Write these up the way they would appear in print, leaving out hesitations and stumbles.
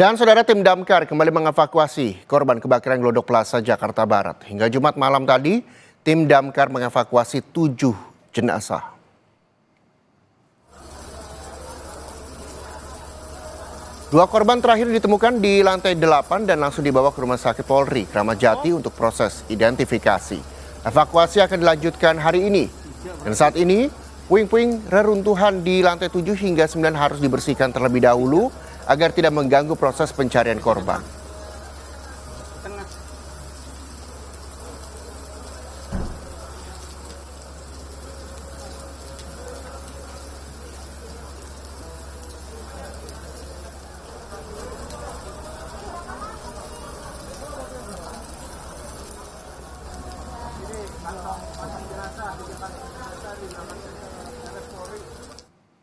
Dan saudara, tim Damkar kembali mengevakuasi korban kebakaran Glodok Plaza, Jakarta Barat. Hingga Jumat malam tadi, tim Damkar mengevakuasi 7 jenazah. Dua korban terakhir ditemukan di lantai 8 dan langsung dibawa ke Rumah Sakit Polri Kramat Jati untuk proses identifikasi. Evakuasi akan dilanjutkan hari ini. Dan saat ini, puing-puing reruntuhan di lantai 7 hingga 9 harus dibersihkan terlebih dahulu agar tidak mengganggu proses pencarian korban.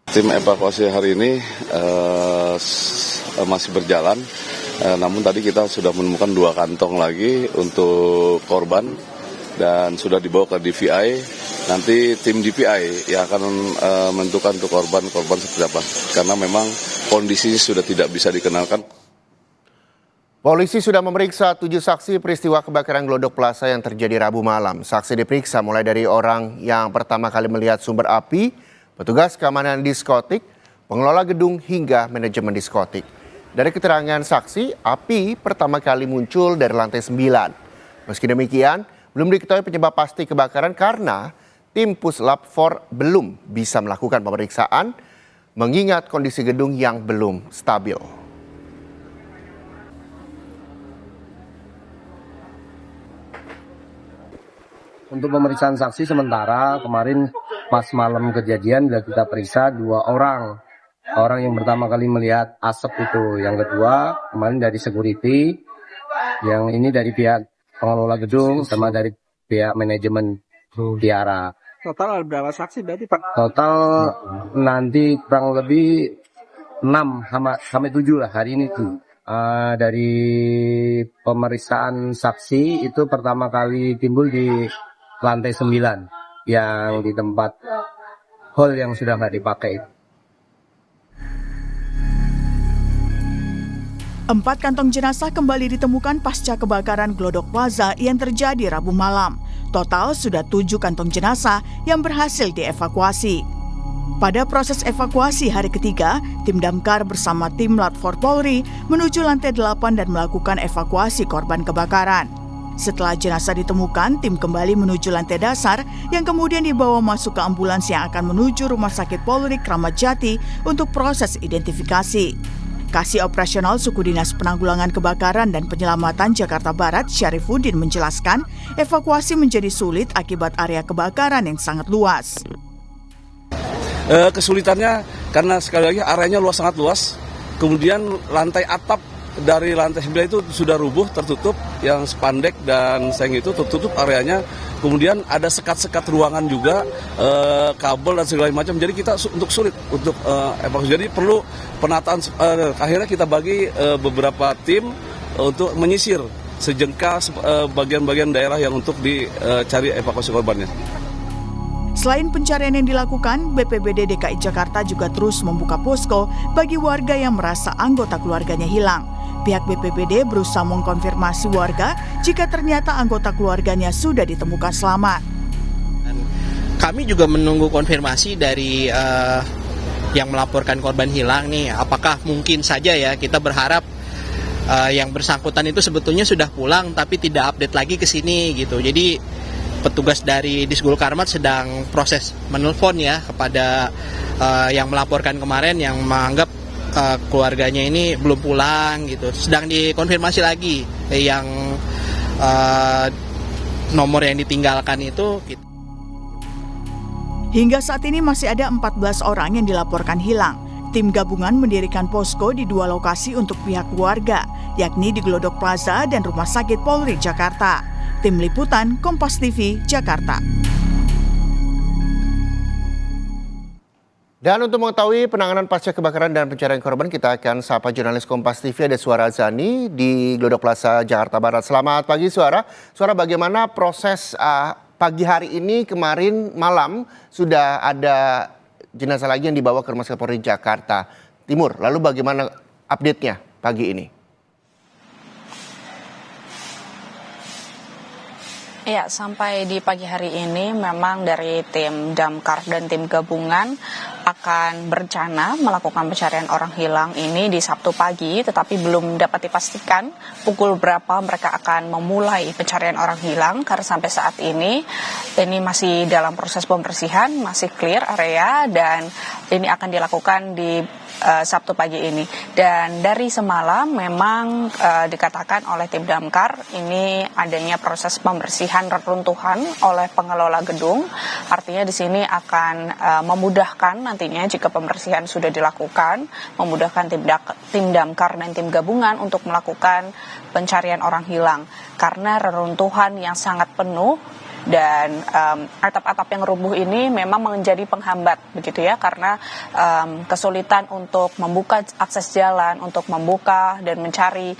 Tim evakuasi hari ini masih berjalan, namun tadi kita sudah menemukan 2 kantong lagi untuk korban dan sudah dibawa ke DVI. Nanti tim DVI yang akan menentukan untuk korban seperti apa, karena memang kondisinya sudah tidak bisa dikenalkan. Polisi sudah memeriksa 7 saksi peristiwa kebakaran Glodok Plaza yang terjadi Rabu malam. Saksi diperiksa mulai dari orang yang pertama kali melihat sumber api, petugas keamanan diskotik, pengelola gedung hingga manajemen diskotik. Dari keterangan saksi, api pertama kali muncul dari lantai 9. Meski demikian, belum diketahui penyebab pasti kebakaran karena tim Puslap 4 belum bisa melakukan pemeriksaan mengingat kondisi gedung yang belum stabil. Untuk pemeriksaan saksi sementara kemarin pas malam kejadian sudah kita periksa 2 orang. Orang yang pertama kali melihat asap itu, yang kedua kemarin dari security, yang ini dari pihak pengelola gedung sama dari pihak manajemen Tiara. Total ada berapa saksi berarti Pak? Total nanti kurang lebih 6 sampai 7 lah hari ini tuh. Dari pemeriksaan saksi itu pertama kali timbul di lantai 9 yang di tempat hall yang sudah nggak dipakai. 4 kantong jenazah kembali ditemukan pasca kebakaran Glodok Plaza yang terjadi Rabu malam. Total sudah 7 kantong jenazah yang berhasil dievakuasi. Pada proses evakuasi hari ketiga, tim Damkar bersama tim Lat4 Polri menuju lantai 8 dan melakukan evakuasi korban kebakaran. Setelah jenazah ditemukan, tim kembali menuju lantai dasar yang kemudian dibawa masuk ke ambulans yang akan menuju Rumah Sakit Polri Kramat Jati untuk proses identifikasi. Kasih Operasional Suku Dinas Penanggulangan Kebakaran dan Penyelamatan Jakarta Barat, Syarifuddin menjelaskan, evakuasi menjadi sulit akibat area kebakaran yang sangat luas. Kesulitannya karena sekali lagi areanya sangat luas, kemudian lantai atap dari lantai 9 itu sudah rubuh, tertutup, yang spandek dan seng itu tertutup areanya. Kemudian ada sekat-sekat ruangan juga, kabel dan segala macam. Jadi kita sulit untuk evakuasi. Jadi perlu penataan. Akhirnya kita bagi beberapa tim untuk menyisir sejengkal bagian-bagian daerah yang untuk dicari evakuasi korbannya. Selain pencarian yang dilakukan, BPBD DKI Jakarta juga terus membuka posko bagi warga yang merasa anggota keluarganya hilang. Pihak BPBD berusaha mengkonfirmasi warga jika ternyata anggota keluarganya sudah ditemukan selamat. Kami juga menunggu konfirmasi dari yang melaporkan korban hilang nih. Apakah mungkin saja ya kita berharap yang bersangkutan itu sebetulnya sudah pulang tapi tidak update lagi ke sini gitu. Jadi petugas dari Disgul Karmat sedang proses menelpon ya kepada yang melaporkan kemarin yang menganggap keluarganya ini belum pulang gitu. Sedang dikonfirmasi lagi yang nomor yang ditinggalkan itu gitu. Hingga saat ini masih ada 14 orang yang dilaporkan hilang. Tim gabungan mendirikan posko di 2 lokasi untuk pihak keluarga, yakni di Glodok Plaza dan Rumah Sakit Polri Jakarta. Tim Liputan Kompas TV Jakarta. Dan untuk mengetahui penanganan pasca kebakaran dan pencarian korban, kita akan sapa jurnalis Kompas TV, ada Suara Zani di Glodok Plaza, Jakarta Barat. Selamat pagi Suara. Suara, bagaimana proses pagi hari ini? Kemarin malam sudah ada jenazah lagi yang dibawa ke Rumah Sakit Polri Jakarta Timur. Lalu bagaimana update-nya? pagi ini. Ya, sampai di pagi hari ini memang dari tim damkar dan tim gabungan akan berencana melakukan pencarian orang hilang ini di Sabtu pagi, tetapi belum dapat dipastikan pukul berapa mereka akan memulai pencarian orang hilang karena sampai saat ini masih dalam proses pembersihan, masih clear area dan ini akan dilakukan di Sabtu pagi ini. Dan dari semalam memang dikatakan oleh tim damkar ini adanya proses pembersihan reruntuhan oleh pengelola gedung. Artinya di sini akan memudahkan nantinya jika pembersihan sudah dilakukan, memudahkan tim damkar dan tim gabungan untuk melakukan pencarian orang hilang. Karena reruntuhan yang sangat penuh dan atap-atap yang rubuh ini memang menjadi penghambat begitu ya, karena kesulitan untuk membuka akses jalan, untuk membuka dan mencari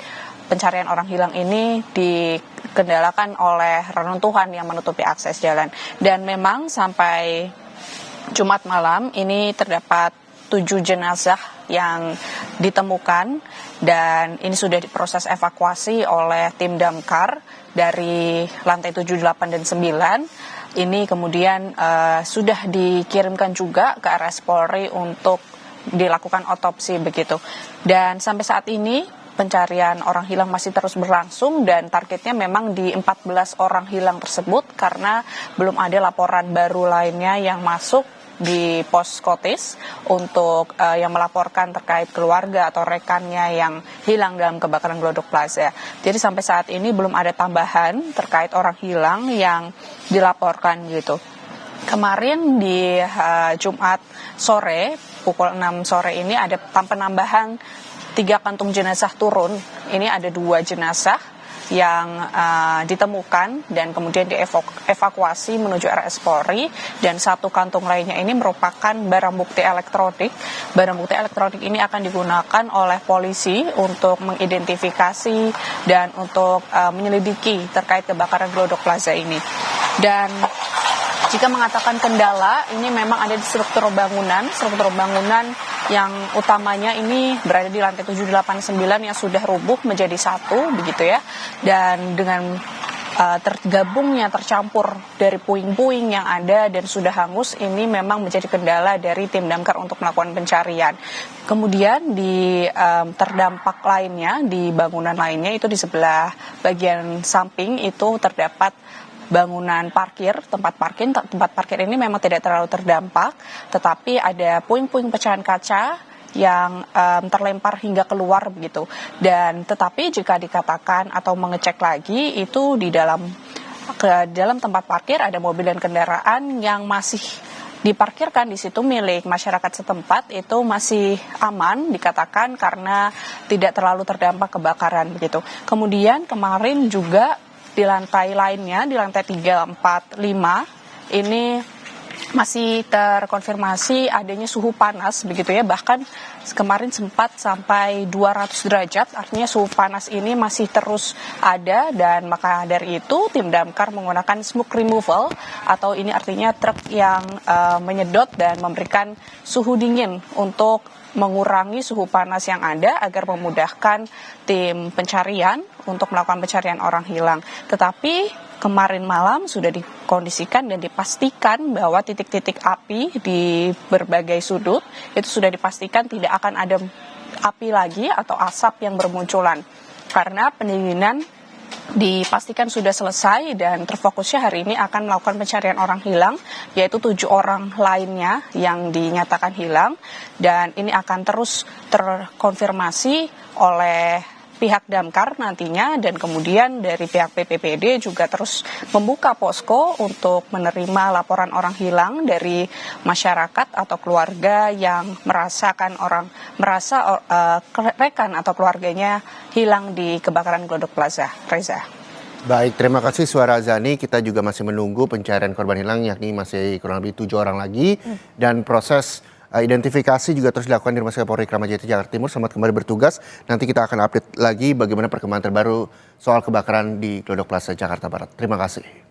pencarian orang hilang ini dikendalakan oleh reruntuhan yang menutupi akses jalan. Dan memang sampai Jumat malam ini terdapat 7 jenazah yang ditemukan dan ini sudah diproses evakuasi oleh tim damkar dari lantai 7, 8, dan 9. Ini kemudian sudah dikirimkan juga ke RS Polri untuk dilakukan otopsi begitu. Dan sampai saat ini pencarian orang hilang masih terus berlangsung dan targetnya memang di 14 orang hilang tersebut karena belum ada laporan baru lainnya yang masuk di pos Kotis untuk yang melaporkan terkait keluarga atau rekannya yang hilang dalam kebakaran Glodok Plaza. Jadi sampai saat ini belum ada tambahan terkait orang hilang yang dilaporkan gitu. Kemarin di Jumat sore pukul 6 sore ini ada penambahan 3 kantung jenazah turun. Ini ada 2 jenazah yang ditemukan dan kemudian dievakuasi menuju RS Polri dan 1 kantung lainnya ini merupakan barang bukti elektronik. Barang bukti elektronik ini akan digunakan oleh polisi untuk mengidentifikasi dan untuk menyelidiki terkait kebakaran Glodok Plaza ini. Dan jika mengatakan kendala, ini memang ada di struktur bangunan yang utamanya ini berada di lantai 7, 8, 9 yang sudah rubuh menjadi 1 begitu ya. Dan dengan tergabungnya tercampur dari puing-puing yang ada dan sudah hangus, ini memang menjadi kendala dari tim damkar untuk melakukan pencarian. Kemudian di terdampak lainnya, di bangunan lainnya itu di sebelah bagian samping itu terdapat bangunan parkir, tempat parkir ini memang tidak terlalu terdampak, tetapi ada puing-puing pecahan kaca yang terlempar hingga keluar begitu. Dan tetapi jika dikatakan atau mengecek lagi itu di dalam tempat parkir ada mobil dan kendaraan yang masih diparkirkan di situ milik masyarakat setempat itu masih aman dikatakan karena tidak terlalu terdampak kebakaran begitu. Kemudian kemarin juga di lantai lainnya, di lantai 3, 4, 5, ini masih terkonfirmasi adanya suhu panas begitu ya, bahkan kemarin sempat sampai 200 derajat, artinya suhu panas ini masih terus ada dan maka dari itu tim damkar menggunakan smoke removal atau ini artinya truk yang menyedot dan memberikan suhu dingin untuk mengurangi suhu panas yang ada agar memudahkan tim pencarian untuk melakukan pencarian orang hilang. Tetapi kemarin malam sudah dikondisikan dan dipastikan bahwa titik-titik api di berbagai sudut itu sudah dipastikan tidak akan ada api lagi atau asap yang bermunculan karena pendinginan dipastikan sudah selesai dan terfokusnya hari ini akan melakukan pencarian orang hilang yaitu 7 orang lainnya yang dinyatakan hilang dan ini akan terus terkonfirmasi oleh pihak damkar nantinya dan kemudian dari pihak PPPD juga terus membuka posko untuk menerima laporan orang hilang dari masyarakat atau keluarga yang merasa rekan atau keluarganya hilang di kebakaran Glodok Plaza. Reza. Baik, terima kasih Suara Zani. Kita juga masih menunggu pencarian korban hilang yakni masih kurang lebih 7 orang lagi dan proses identifikasi juga terus dilakukan di Rumah Sakit Polri Kramat Jati Jakarta Timur. Selamat kembali bertugas. Nanti kita akan update lagi bagaimana perkembangan terbaru soal kebakaran di Glodok Plaza Jakarta Barat. Terima kasih.